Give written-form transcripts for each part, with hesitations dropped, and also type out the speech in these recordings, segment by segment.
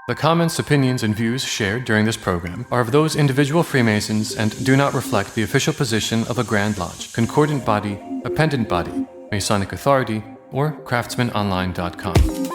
The comments, opinions, and views shared during this program are of those individual Freemasons and do not reflect the official position of a Grand Lodge, Concordant Body, Appendant Body, Masonic Authority, or CraftsmanOnline.com.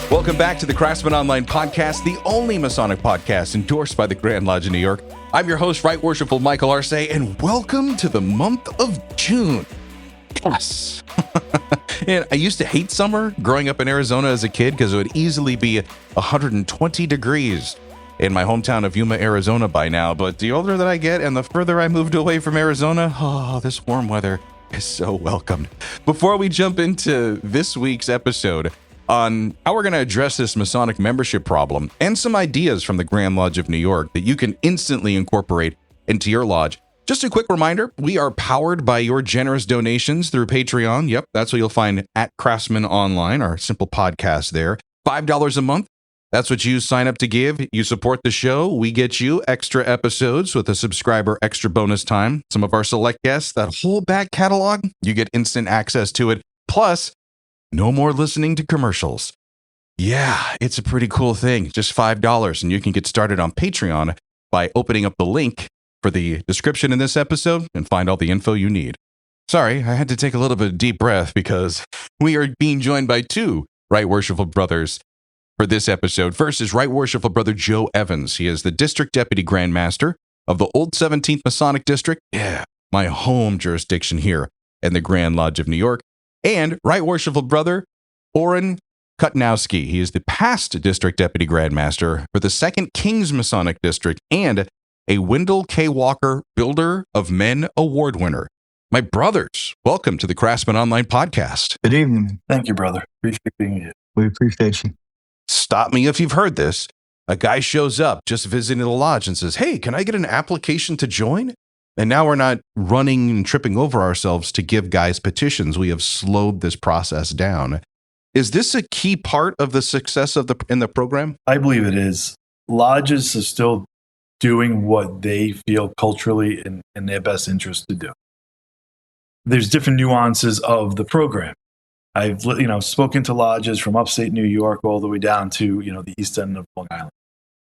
Welcome back to the Craftsman Online podcast, the only Masonic podcast endorsed by the Grand Lodge of New York. I'm your host, Right Worshipful Michael Arce, and welcome to the month of June. Yes. And I used to hate summer growing up in Arizona as a kid because it would easily be 120 degrees in my hometown of Yuma, Arizona by now. But the older that I get and the further I moved away from Arizona, this warm weather is so welcomed. Before we jump into this week's episode on how we're going to address this Masonic membership problem and some ideas from the Grand Lodge of New York that you can instantly incorporate into your lodge, just a quick reminder, we are powered by your generous donations through Patreon. Yep, that's what you'll find at Craftsman Online, our simple podcast there. $5 a month. That's what you sign up to give. You support the show. We get you extra episodes with a subscriber extra bonus time. Some of our select guests, that whole back catalog, you get instant access to it. Plus, no more listening to commercials. Yeah, it's a pretty cool thing. Just $5, and you can get started on Patreon by opening up the link for the description in this episode and find all the info you need. Sorry, I had to take a little bit of deep breath because we are being joined by two Right Worshipful brothers for this episode. First is Right Worshipful Brother Joe Evans. He is the District Deputy Grand Master of the Old 17th Masonic District. Yeah, my home jurisdiction here in the Grand Lodge of New York. And Right Worshipful Brother Orrin Kutnowski. He is the past District Deputy Grand Master for the 2nd King's Masonic District and a Wendell K. Walker Builder of Men Award winner. My brothers, welcome to the Craftsman Online podcast. Good evening. Thank you, brother. Appreciate being here. We appreciate you. Stop me if you've heard this. A guy shows up just visiting the lodge and says, "Hey, can I get an application to join?" And now we're not running and tripping over ourselves to give guys petitions. We have slowed this process down. Is this a key part of the success of in the program? I believe it is. Lodges are still doing what they feel culturally in their best interest to do. There's different nuances of the program. I've spoken to lodges from upstate New York all the way down to the east end of Long Island,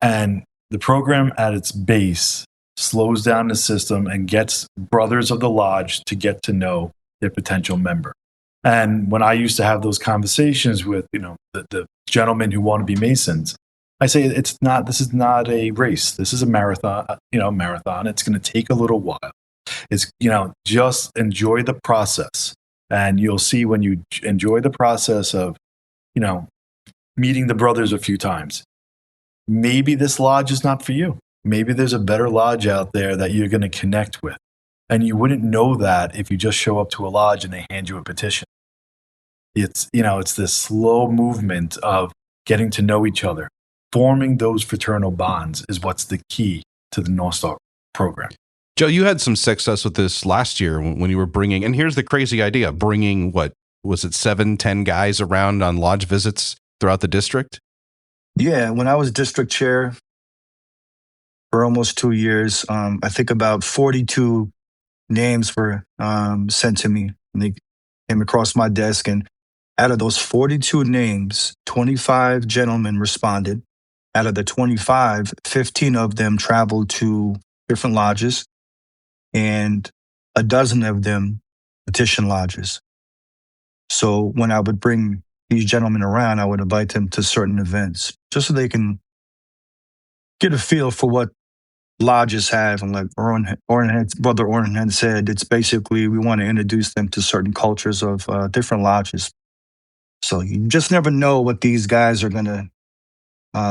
and the program at its base slows down the system and gets brothers of the lodge to get to know their potential member. And when I used to have those conversations with, the gentlemen who want to be Masons, I say, this is not a race. This is a marathon, marathon. It's going to take a little while. It's, just enjoy the process. And you'll see when you enjoy the process of, meeting the brothers a few times, maybe this lodge is not for you. Maybe there's a better lodge out there that you're going to connect with. And you wouldn't know that if you just show up to a lodge and they hand you a petition. It's this slow movement of getting to know each other. Forming those fraternal bonds is what's the key to the North Star program. Joe, you had some success with this last year when you were bringing, and here's the crazy idea, bringing, 7-10 guys around on lodge visits throughout the district? Yeah, when I was district chair for almost 2 years, I think about 42 names were sent to me. And they came across my desk, and out of those 42 names, 25 gentlemen responded. Out of the 25, 15 of them traveled to different lodges, and a dozen of them petition lodges. So when I would bring these gentlemen around, I would invite them to certain events just so they can get a feel for what lodges have. And like Brother Orrin had said, it's basically we want to introduce them to certain cultures of different lodges. So you just never know what these guys are going to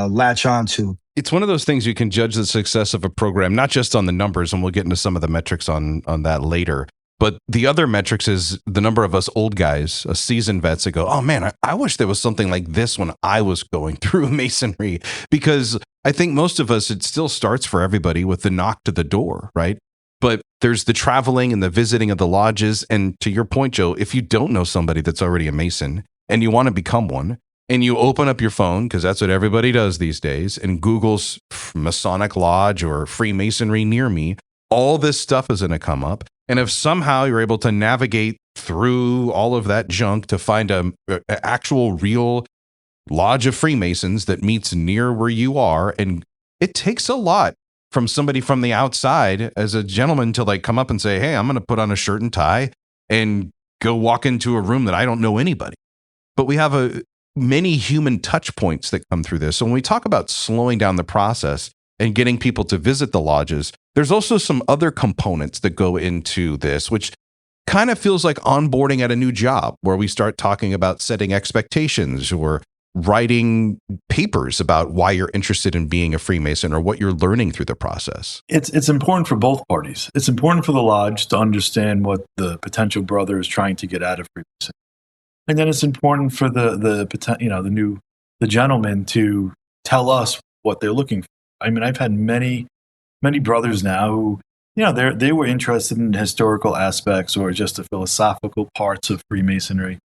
latch on to. It's one of those things you can judge the success of a program, not just on the numbers, and we'll get into some of the metrics on that later. But the other metrics is the number of us old guys, seasoned vets that go, oh man, I wish there was something like this when I was going through Masonry. Because I think most of us, it still starts for everybody with the knock to the door, right? But there's the traveling and the visiting of the lodges. And to your point, Joe, if you don't know somebody that's already a Mason and you want to become one, and you open up your phone, because that's what everybody does these days, and Google's Masonic Lodge or Freemasonry near me, all this stuff is going to come up. And if somehow you're able to navigate through all of that junk to find a actual real lodge of Freemasons that meets near where you are, and it takes a lot from somebody from the outside as a gentleman to like come up and say, hey, I'm going to put on a shirt and tie and go walk into a room that I don't know anybody. But we have many human touch points that come through this. So when we talk about slowing down the process and getting people to visit the lodges, there's also some other components that go into this, which kind of feels like onboarding at a new job, where we start talking about setting expectations or writing papers about why you're interested in being a Freemason or what you're learning through the process. It's important for both parties. It's important for the lodge to understand what the potential brother is trying to get out of Freemason. And then it's important for the gentleman to tell us what they're looking for. I mean, I've had many brothers now who, they were interested in historical aspects or just the philosophical parts of Freemasonry.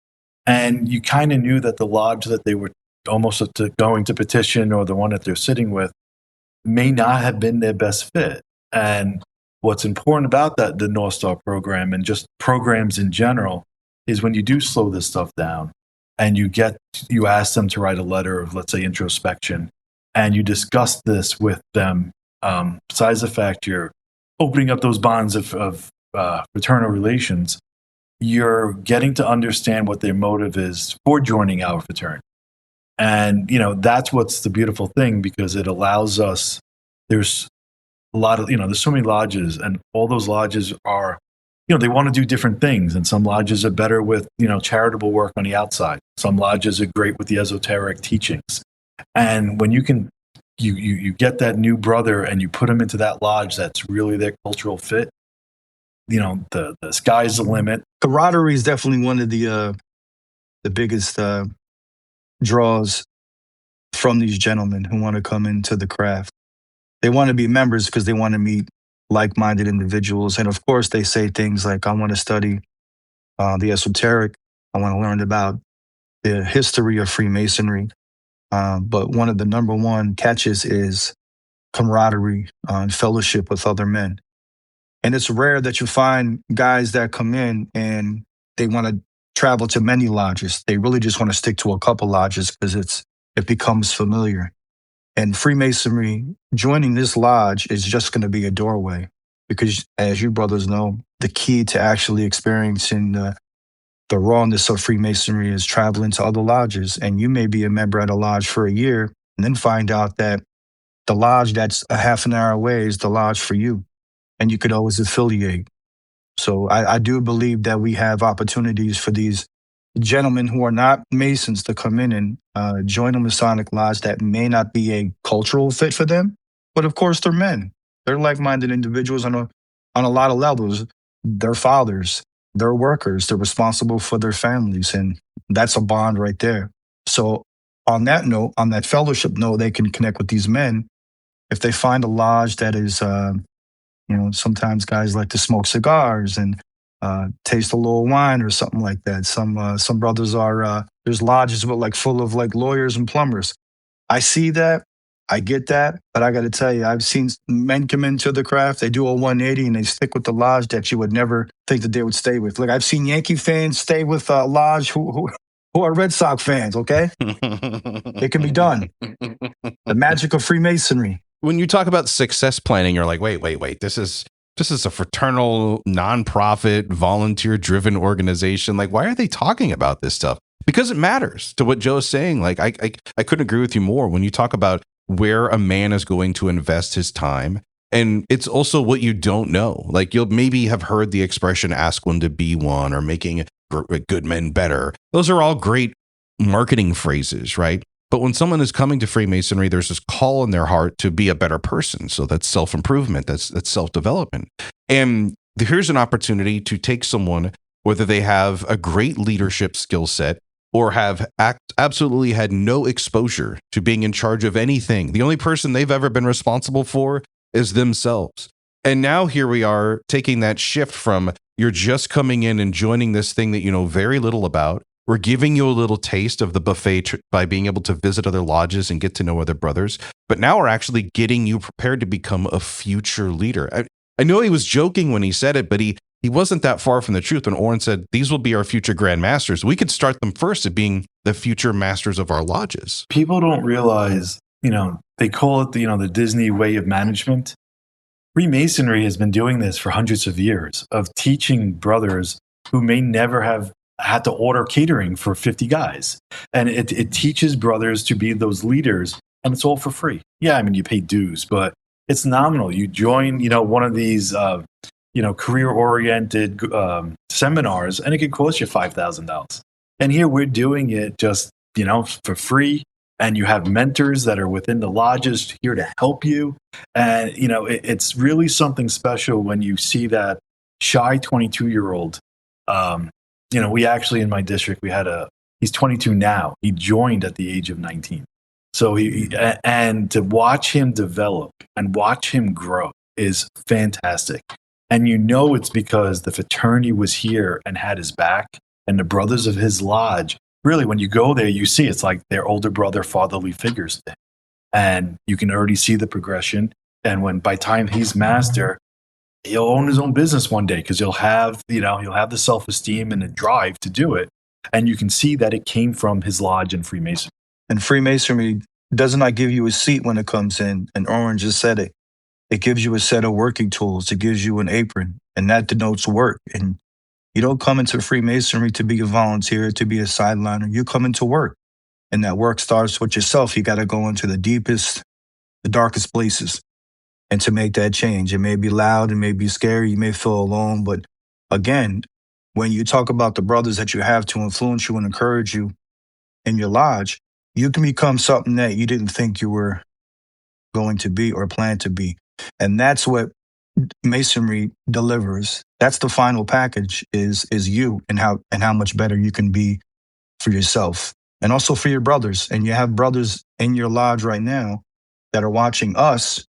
And you kind of knew that the lodge that they were almost going to petition, or the one that they're sitting with, may not have been their best fit. And what's important about the North Star program, and just programs in general, is when you do slow this stuff down and you ask them to write a letter of, let's say, introspection, and you discuss this with them, besides the fact you're opening up those bonds of fraternal relations, you're getting to understand what their motive is for joining our fraternity. And, that's what's the beautiful thing, because it allows us, there's a lot of, there's so many lodges, and all those lodges are, they want to do different things. And some lodges are better with, charitable work on the outside. Some lodges are great with the esoteric teachings. And when you can, you get that new brother and you put him into that lodge that's really their cultural fit, the sky's the limit. Camaraderie is definitely one of the biggest draws from these gentlemen who want to come into the craft. They want to be members because they want to meet like-minded individuals. And of course, they say things like, I want to study the esoteric. I want to learn about the history of Freemasonry. But one of the number one catches is camaraderie and fellowship with other men. And it's rare that you find guys that come in and they want to travel to many lodges. They really just want to stick to a couple lodges because it becomes familiar. And Freemasonry, joining this lodge is just going to be a doorway, because as you brothers know, the key to actually experiencing the rawness of Freemasonry is traveling to other lodges. And you may be a member at a lodge for a year and then find out that the lodge that's a half an hour away is the lodge for you. And you could always affiliate. So I do believe that we have opportunities for these gentlemen who are not Masons to come in and join a Masonic lodge that may not be a cultural fit for them. But of course, they're men. They're like-minded individuals on a lot of levels. They're fathers. They're workers. They're responsible for their families. And that's a bond right there. So on that note, on that fellowship note, they can connect with these men. If they find a lodge that is, sometimes guys like to smoke cigars and taste a little wine or something like that. Some brothers are, there's lodges with full of lawyers and plumbers. I see that. I get that. But I got to tell you, I've seen men come into the craft. They do a 180 and they stick with the lodge that you would never think that they would stay with. Look, I've seen Yankee fans stay with a lodge who are Red Sox fans, okay? It can be done. The magic of Freemasonry. When you talk about success planning, you're like, wait. This is a fraternal, nonprofit, volunteer-driven organization. Why are they talking about this stuff? Because it matters to what Joe's saying. I couldn't agree with you more when you talk about where a man is going to invest his time. And it's also what you don't know. You'll maybe have heard the expression, ask one to be one, or making good men better. Those are all great marketing phrases, right? But when someone is coming to Freemasonry, there's this call in their heart to be a better person. So that's self-improvement, that's self-development. And here's an opportunity to take someone, whether they have a great leadership skill set or have absolutely had no exposure to being in charge of anything. The only person they've ever been responsible for is themselves. And now here we are taking that shift from you're just coming in and joining this thing that you know very little about, we're giving you a little taste of the buffet by being able to visit other lodges and get to know other brothers. But now we're actually getting you prepared to become a future leader. I know he was joking when he said it, but he wasn't that far from the truth when Oren said, these will be our future Grand Masters. We could start them first at being the future masters of our lodges. People don't realize, they call it the Disney way of management. Freemasonry has been doing this for hundreds of years, of teaching brothers who may never have had to order catering for 50 guys. And it teaches brothers to be those leaders, and it's all for free. Yeah, I mean, you pay dues, but it's nominal. You join, one of these, career-oriented seminars, and it could cost you $5,000. And here we're doing it just, for free. And you have mentors that are within the lodges here to help you. And, it's really something special when you see that shy 22-year-old. We actually, in my district, he's 22 now. He joined at the age of 19. So and to watch him develop and watch him grow is fantastic. And it's because the fraternity was here and had his back, and the brothers of his lodge. Really, when you go there, you see it's like their older brother, fatherly figures there. And you can already see the progression. And by time he's master, he'll own his own business one day because he'll have the self-esteem and the drive to do it. And you can see that it came from his lodge and Freemasonry. And Freemasonry does not give you a seat when it comes in. And Oren just said it. It gives you a set of working tools. It gives you an apron, and that denotes work. And you don't come into Freemasonry to be a volunteer, to be a sideliner. You come into work, and that work starts with yourself. You got to go into the deepest, the darkest places, and to make that change. It may be loud, it may be scary, you may feel alone, but again, when you talk about the brothers that you have to influence you and encourage you in your lodge, you can become something that you didn't think you were going to be or plan to be. And that's what Masonry delivers. That's the final package is you and how much better you can be for yourself and also for your brothers. And you have brothers in your lodge right now that are watching us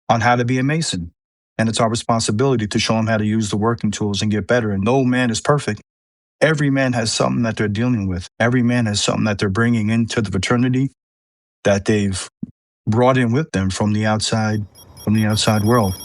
on how to be a Mason. And it's our responsibility to show them how to use the working tools and get better. And no man is perfect. Every man has something that they're dealing with. Every man has something that they're bringing into the fraternity that they've brought in with them from the outside world.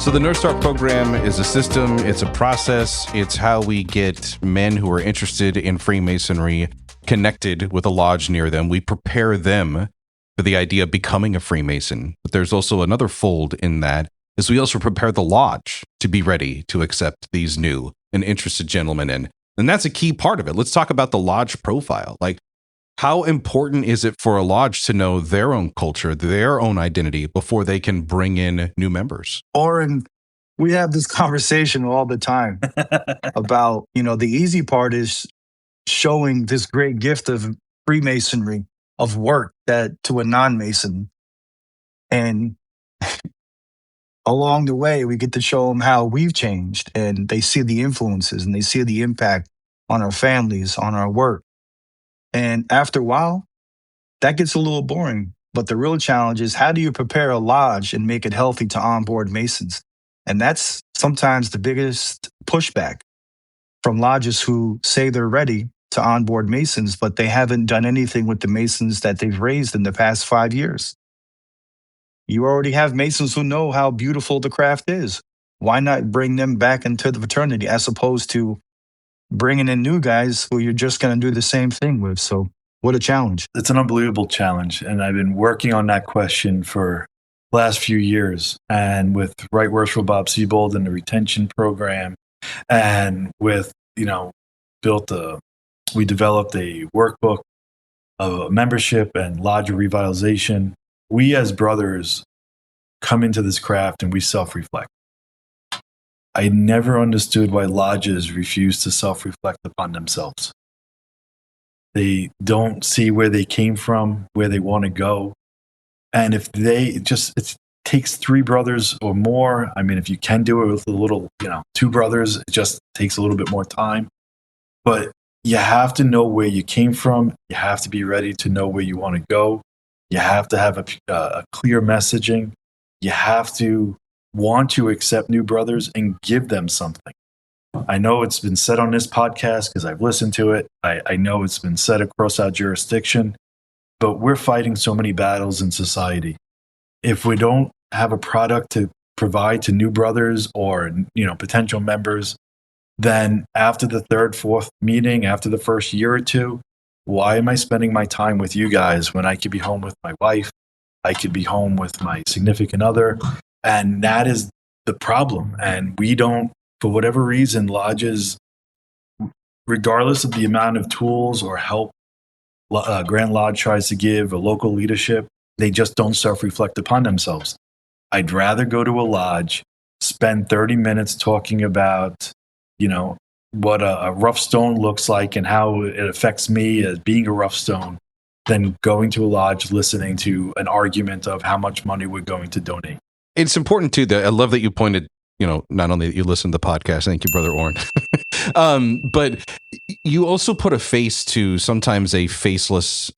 So the North Star program is a system, it's a process, it's how we get men who are interested in Freemasonry connected with a lodge near them. We prepare them for the idea of becoming a Freemason. But there's also another fold in that, is we also prepare the lodge to be ready to accept these new and interested gentlemen in. And that's a key part of it. Let's talk about the lodge profile. Like, how important is it for a lodge to know their own culture, their own identity before they can bring in new members? Oren, we have this conversation all the time about, the easy part is showing this great gift of Freemasonry, of work that to a non-Mason. And along the way, we get to show them how we've changed, and they see the influences and they see the impact on our families, on our work. And after a while, that gets a little boring. But the real challenge is, how do you prepare a lodge and make it healthy to onboard Masons? And that's sometimes the biggest pushback from lodges who say they're ready to onboard Masons, but they haven't done anything with the Masons that they've raised in the past 5 years. You already have Masons who know how beautiful the craft is. Why not bring them back into the fraternity as opposed to bringing in new guys who you're just going to do the same thing with? So what a challenge. It's an unbelievable challenge. And I've been working on that question for the last few years. And with Right Worshipful Bob Siebold and the retention program, and with, we developed a workbook of membership and lodge revitalization. We as brothers come into this craft and we self-reflect. I never understood why lodges refuse to self-reflect upon themselves. They don't see where they came from, where they want to go. And if it takes 3 brothers or more. I mean, if you can do it with a little, 2 brothers, it just takes a little bit more time. But you have to know where you came from. You have to be ready to know where you want to go. You have to have a clear messaging. You have to want to accept new brothers and give them something. I know it's been said on this podcast because I've listened to it. I know it's been said across our jurisdiction, but we're fighting so many battles in society. If we don't have a product to provide to new brothers or, potential members, then after the 3rd, 4th meeting, after the first year or 2, why am I spending my time with you guys when I could be home with my wife? I could be home with my significant other. And that is the problem. And we don't, for whatever reason, lodges, regardless of the amount of tools or help Grand Lodge tries to give a local leadership, they just don't self-reflect upon themselves. I'd rather go to a lodge, spend 30 minutes talking about, what a rough stone looks like and how it affects me as being a rough stone, than going to a lodge listening to an argument of how much money we're going to donate. It's important too that I love that you pointed, not only that you listen to the podcast, thank you, Brother Orrin, but you also put a face to sometimes a faceless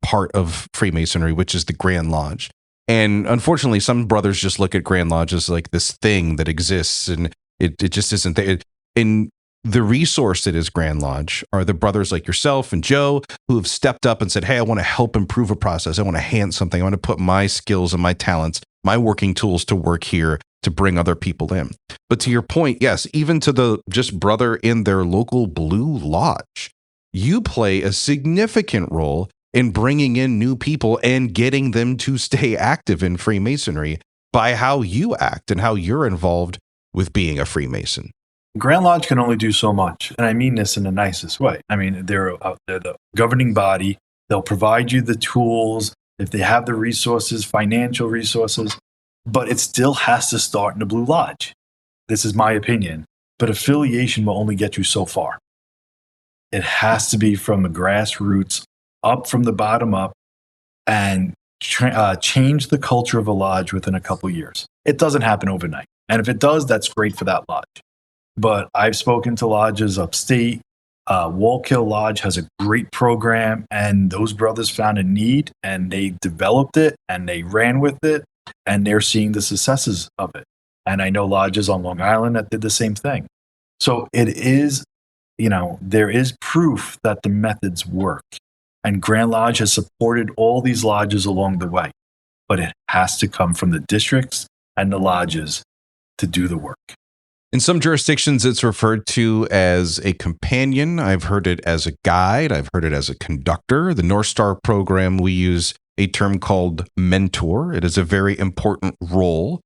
part of Freemasonry, which is the Grand Lodge. And unfortunately, some brothers just look at Grand Lodge as like this thing that exists, and it just isn't there. And the resource that is Grand Lodge are the brothers like yourself and Joe who have stepped up and said, hey, I want to help improve a process. I want to hand something. I want to put my skills and my talents, my working tools to work here to bring other people in. But to your point, yes, even to the just brother in their local blue lodge, you play a significant role in bringing in new people and getting them to stay active in Freemasonry by how you act and how you're involved with being a Freemason. Grand Lodge can only do so much, and I mean this in the nicest way. I mean, they're the governing body. They'll provide you the tools if they have the resources, financial resources, but it still has to start in the Blue Lodge. This is my opinion, but affiliation will only get you so far. It has to be from the grassroots, up from the bottom up, and change the culture of a lodge within a couple of years. It doesn't happen overnight, and if it does, that's great for that lodge. But I've spoken to lodges upstate. Wallkill Lodge has a great program, and those brothers found a need, and they developed it, and they ran with it, and they're seeing the successes of it. And I know lodges on Long Island that did the same thing. So it is, there is proof that the methods work. And Grand Lodge has supported all these lodges along the way. But it has to come from the districts and the lodges to do the work. In some jurisdictions, it's referred to as a companion. I've heard it as a guide. I've heard it as a conductor. The North Star program, we use a term called mentor. It is a very important role,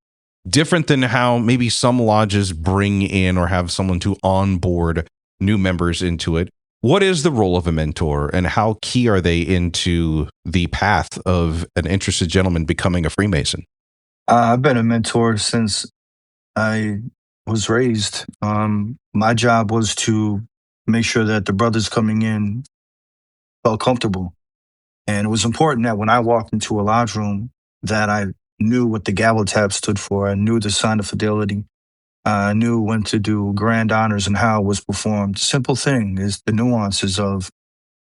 different than how maybe some lodges bring in or have someone to onboard new members into it. What is the role of a mentor, and how key are they into the path of an interested gentleman becoming a Freemason? I've been a mentor since I was raised. My job was to make sure that the brothers coming in felt comfortable. And it was important that when I walked into a lodge room that I knew what the gavel tab stood for. I knew the sign of fidelity. I knew when to do grand honors and how it was performed. The simple thing is the nuances of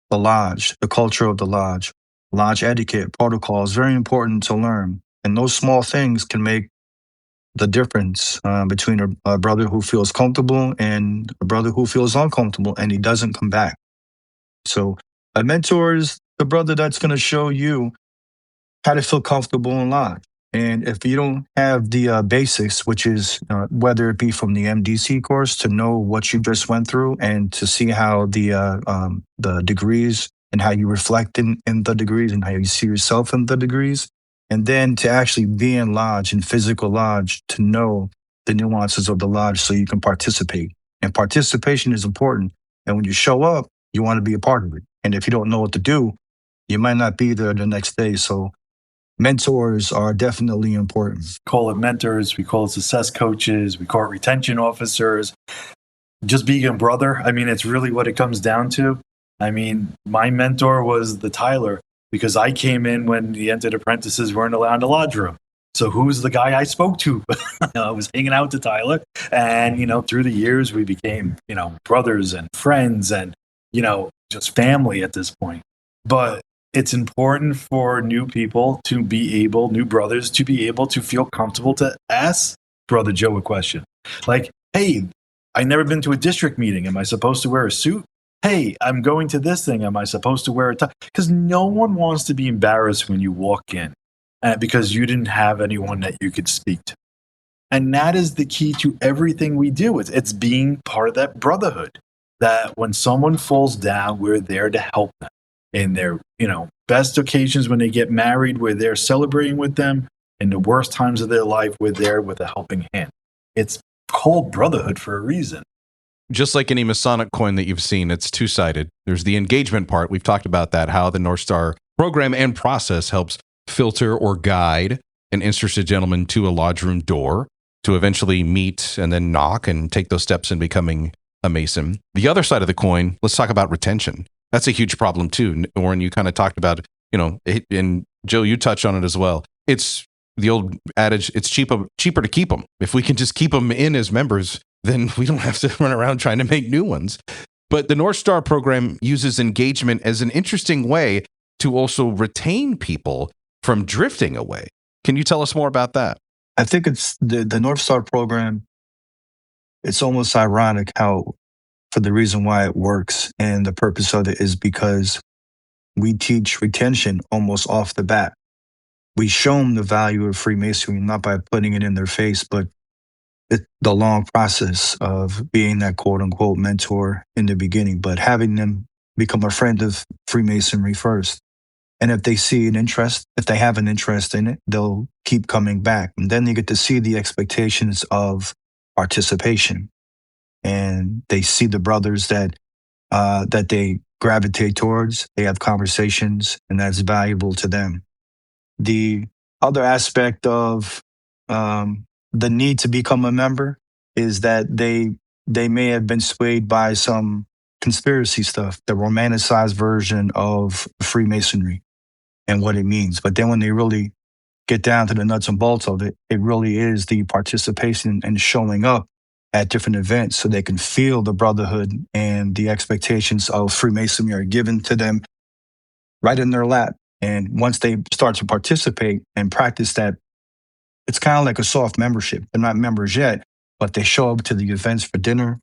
the lodge, the culture of the lodge etiquette, protocols, very important to learn. And those small things can make the difference between a brother who feels comfortable and a brother who feels uncomfortable and he doesn't come back. So a mentor is the brother that's going to show you how to feel comfortable in lodge. And if you don't have the basics, which is whether it be from the MDC course to know what you just went through and to see how the degrees and how you reflect in the degrees and how you see yourself in the degrees, and then to actually be in lodge, in physical lodge, to know the nuances of the lodge so you can participate. And participation is important. And when you show up, you want to be a part of it. And if you don't know what to do, you might not be there the next day. So mentors are definitely important. Call it mentors, we call it success coaches, we call it retention officers. Just being a brother, I mean, it's really what it comes down to. I mean, my mentor was the Tyler. because I came in when the entered apprentices weren't allowed in the lodge room. So who's the guy I spoke to? I was hanging out with Tyler, and through the years we became brothers and friends, and just family at this point. But it's important for new people to be able, new brothers to be able to feel comfortable to ask Brother Joe a question. Like, hey, I never been to a district meeting. Am I supposed to wear a suit? Hey, I'm going to this thing. Am I supposed to wear a tie? Because no one wants to be embarrassed when you walk in because you didn't have anyone that you could speak to. And that is the key to everything we do. It's being part of that brotherhood, that when someone falls down, we're there to help them. In their best occasions when they get married, we're there celebrating with them. In the worst times of their life, we're there with a helping hand. It's called brotherhood for a reason. Just like any Masonic coin that you've seen, it's two-sided. There's the engagement part. We've talked about that, how the North Star program and process helps filter or guide an interested gentleman to a lodge room door to eventually meet and then knock and take those steps in becoming a Mason. The other side of the coin, let's talk about retention. That's a huge problem too. Warren, you kind of talked about, and Joe, you touched on it as well. It's the old adage, it's cheaper to keep them. If we can just keep them in as members, then we don't have to run around trying to make new ones. But the North Star program uses engagement as an interesting way to also retain people from drifting away. Can you tell us more about that? I think it's the North Star program. It's almost ironic how, for the reason why it works and the purpose of it is because we teach retention almost off the bat. We show them the value of Freemasonry, not by putting it in their face, but the long process of being that quote unquote mentor in the beginning, but having them become a friend of Freemasonry first. And if they see an interest, if they have an interest in it, they'll keep coming back. And then you get to see the expectations of participation. And they see the brothers that they gravitate towards. They have conversations, and that's valuable to them. The other aspect of the need to become a member is that they may have been swayed by some conspiracy stuff, the romanticized version of Freemasonry and what it means. But then when they really get down to the nuts and bolts of it, it really is the participation and showing up at different events so they can feel the brotherhood and the expectations of Freemasonry are given to them right in their lap. And once they start to participate and practice that, it's kind of like a soft membership. They're not members yet, but they show up to the events for dinner,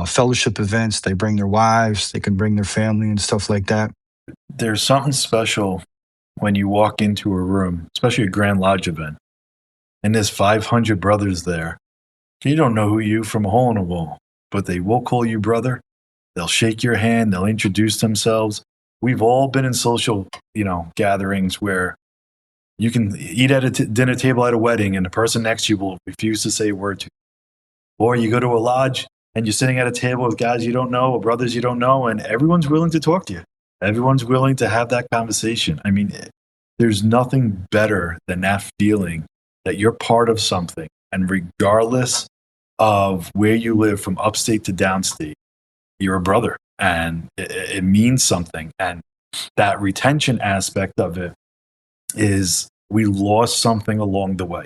fellowship events. They bring their wives, they can bring their family and stuff like that. There's something special when you walk into a room, especially a Grand Lodge event, and there's 500 brothers there. You don't know who you from a hole in a wall, but they will call you brother. They'll shake your hand. They'll introduce themselves. We've all been in social, gatherings where you can eat at a dinner table at a wedding and the person next to you will refuse to say a word to you. Or you go to a lodge and you're sitting at a table with guys you don't know or brothers you don't know, and everyone's willing to talk to you. Everyone's willing to have that conversation. I mean, there's nothing better than that feeling that you're part of something. And regardless of where you live, from upstate to downstate, you're a brother, and it means something. And that retention aspect of it is we lost something along the way.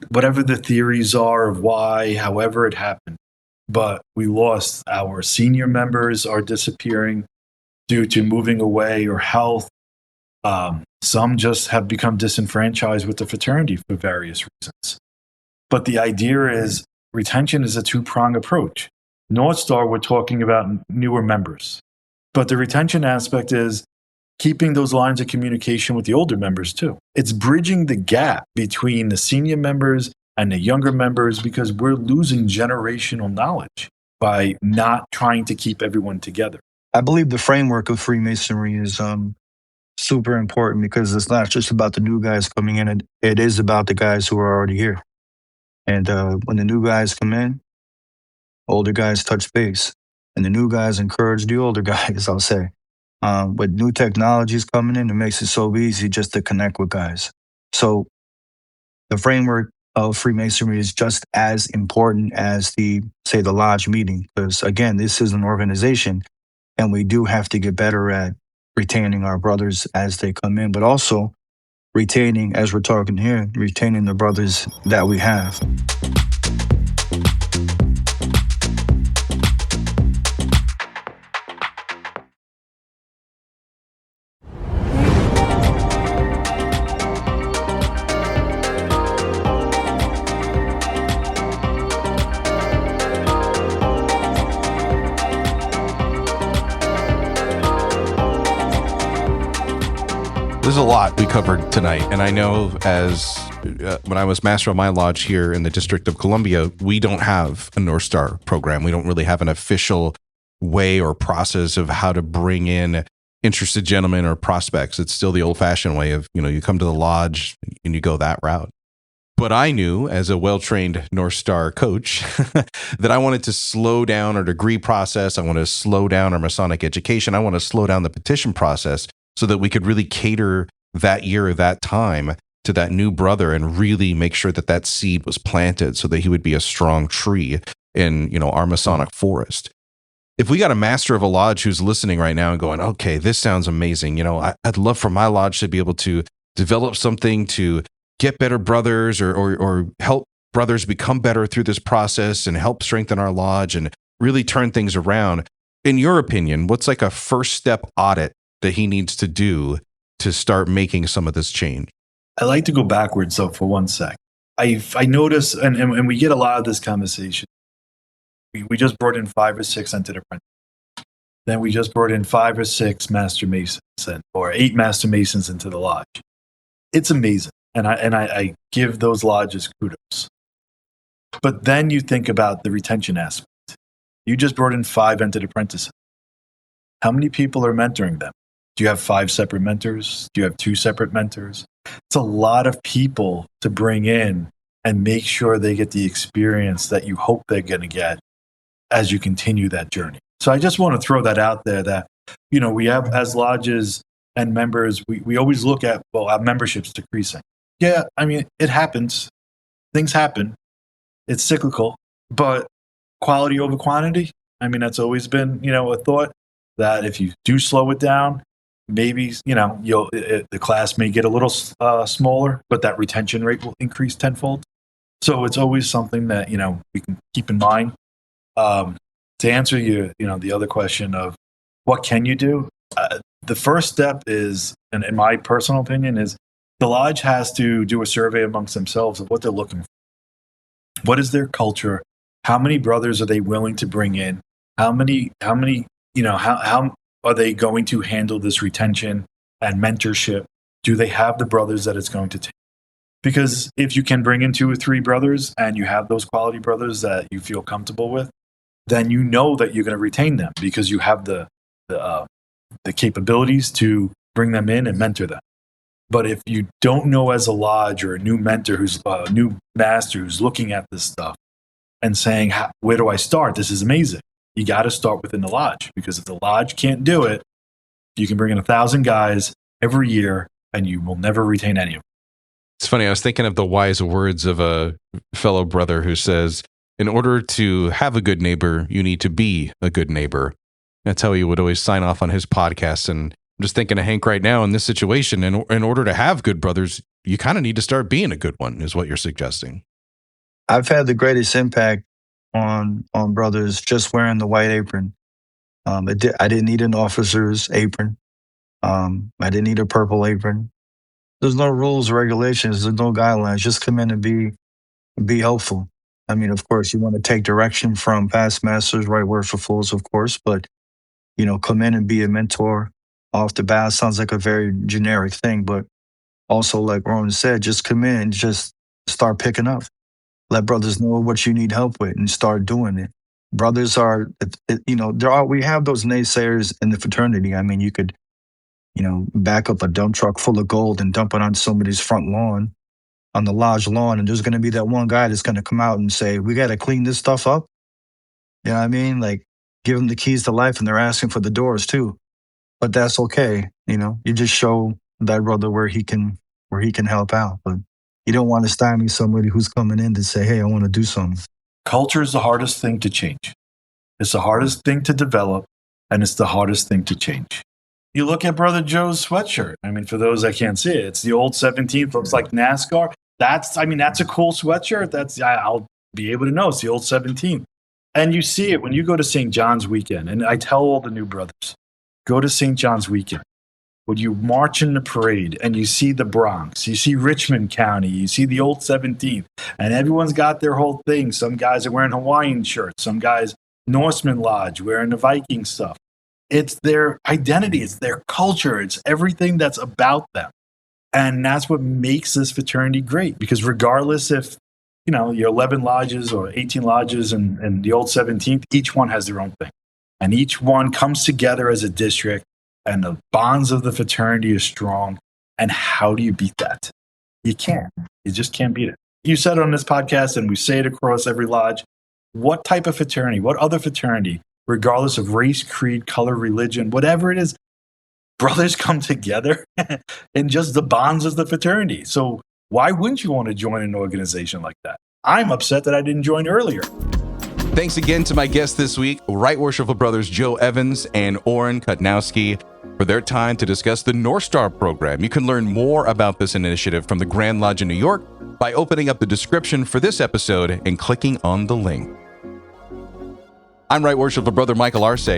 Whatever the theories are of why, however it happened, but we lost. Our senior members are disappearing due to moving away or health. Some just have become disenfranchised with the fraternity for various reasons. But the idea is retention is a two-pronged approach. North Star, we're talking about newer members. But the retention aspect is keeping those lines of communication with the older members too. It's bridging the gap between the senior members and the younger members, because we're losing generational knowledge by not trying to keep everyone together. I believe the framework of Freemasonry is super important, because it's not just about the new guys coming in. It is about the guys who are already here. And when the new guys come in, older guys touch base. And the new guys encourage the older guys, I'll say. With new technologies coming in, it makes it so easy just to connect with guys. So the framework of Freemasonry is just as important as the lodge meeting. Because again, this is an organization, and we do have to get better at retaining our brothers as they come in, but also retaining, as we're talking here, retaining the brothers that we have. There's a lot we covered tonight, and I know as when I was master of my lodge here in the District of Columbia, we don't have a North Star program. We don't really have an official way or process of how to bring in interested gentlemen or prospects. It's still the old-fashioned way of, you come to the lodge and you go that route. But I knew, as a well-trained North Star coach, that I wanted to slow down our degree process. I want to slow down our Masonic education. I want to slow down the petition process so that we could really cater that year or that time to that new brother and really make sure that that seed was planted so that he would be a strong tree in, our Masonic forest. If we got a master of a lodge who's listening right now and going, okay, this sounds amazing. I'd love for my lodge to be able to develop something to get better brothers or help brothers become better through this process and help strengthen our lodge and really turn things around. In your opinion, what's like a first step audit that he needs to do to start making some of this change? I like to go backwards, though, for 1 sec. I notice, and we get a lot of this conversation. We just brought in 5 or 6 entered apprentices. Then we just brought in 5 or 6 master masons or 8 master masons into the lodge. It's amazing. And I give those lodges kudos. But then you think about the retention aspect. You just brought in 5 entered apprentices. How many people are mentoring them? Do you have 5 separate mentors? Do you have 2 separate mentors? It's a lot of people to bring in and make sure they get the experience that you hope they're going to get as you continue that journey. So I just want to throw that out there that, we have, as lodges and members, we always look at, our membership's decreasing. Yeah, it happens. Things happen. It's cyclical, but quality over quantity, that's always been, a thought that if you do slow it down, maybe, the class may get a little smaller, but that retention rate will increase tenfold. So it's always something that, we can keep in mind. To answer the other question of what can you do? The first step is, and in my personal opinion, is the lodge has to do a survey amongst themselves of what they're looking for. What is their culture? How many brothers are they willing to bring in? How are they going to handle this retention and mentorship? Do they have the brothers that it's going to take? Because if you can bring in 2 or 3 brothers and you have those quality brothers that you feel comfortable with, then you know that you're going to retain them because you have the capabilities to bring them in and mentor them. But if you don't know as a lodge or a new mentor who's a new master who's looking at this stuff and saying, where do I start? This is amazing. You got to start within the lodge, because if the lodge can't do it, you can bring in 1,000 guys every year and you will never retain any of them. It's funny. I was thinking of the wise words of a fellow brother who says, in order to have a good neighbor, you need to be a good neighbor. That's how he would always sign off on his podcast. And I'm just thinking of Hank right now in this situation. In order to have good brothers, you kind of need to start being a good one, is what you're suggesting. I've had the greatest impact on brothers just wearing the white apron. I didn't need an officer's apron. I didn't need a purple apron. There's no rules or regulations. There's no guidelines. Just come in and be helpful. Of course, you want to take direction from past masters, right worshipfuls, of course, but, come in and be a mentor off the bat. Sounds like a very generic thing, but also, like Ronan said, just come in and just start picking up. Let brothers know what you need help with and start doing it. Brothers are, we have those naysayers in the fraternity. You could, back up a dump truck full of gold and dump it on somebody's front lawn, on the lodge lawn, and there's going to be that one guy that's going to come out and say, we got to clean this stuff up. You know what I mean? Like, give them the keys to life, and they're asking for the doors too. But that's okay. You just show that brother where he can help out. But you don't want to stymie somebody who's coming in to say, hey, I want to do something. Culture is the hardest thing to change. It's the hardest thing to develop, and it's the hardest thing to change. You look at Brother Joe's sweatshirt. I mean, for those that can't see it, it's the old 17th, looks like NASCAR. That's a cool sweatshirt. I'll be able to know it's the old 17th. And you see it when you go to St. John's weekend. And I tell all the new brothers, go to St. John's weekend. When you march in the parade and you see the Bronx, you see Richmond County, you see the old 17th, and everyone's got their whole thing. Some guys are wearing Hawaiian shirts, some guys Norseman Lodge wearing the Viking stuff. It's their identity, it's their culture, it's everything that's about them. And that's what makes this fraternity great, because regardless if, you're 11 lodges or 18 lodges and the old 17th, each one has their own thing. And each one comes together as a district, and the bonds of the fraternity are strong. And how do you beat that? You can't. You just can't beat it. You said it on this podcast, and we say it across every lodge. What type of fraternity, what other fraternity, regardless of race, creed, color, religion, whatever it is, brothers come together in just the bonds of the fraternity. So why wouldn't you want to join an organization like that? I'm upset that I didn't join earlier. Thanks again to my guests this week, Right Worshipful Brothers Joe Evans and Orrin Kutnowski, for their time to discuss the North Star program. You can learn more about this initiative from the Grand Lodge in New York by opening up the description for this episode and clicking on the link. I'm Right Worshipful Brother Michael Arce.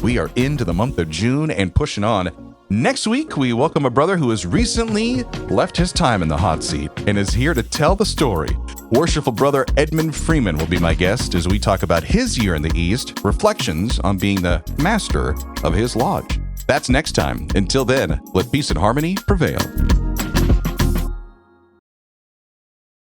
We are into the month of June and pushing on. Next week, we welcome a brother who has recently left his time in the hot seat and is here to tell the story. Worshipful Brother Edmund Freeman will be my guest as we talk about his year in the East, reflections on being the master of his lodge. That's next time. Until then, let peace and harmony prevail.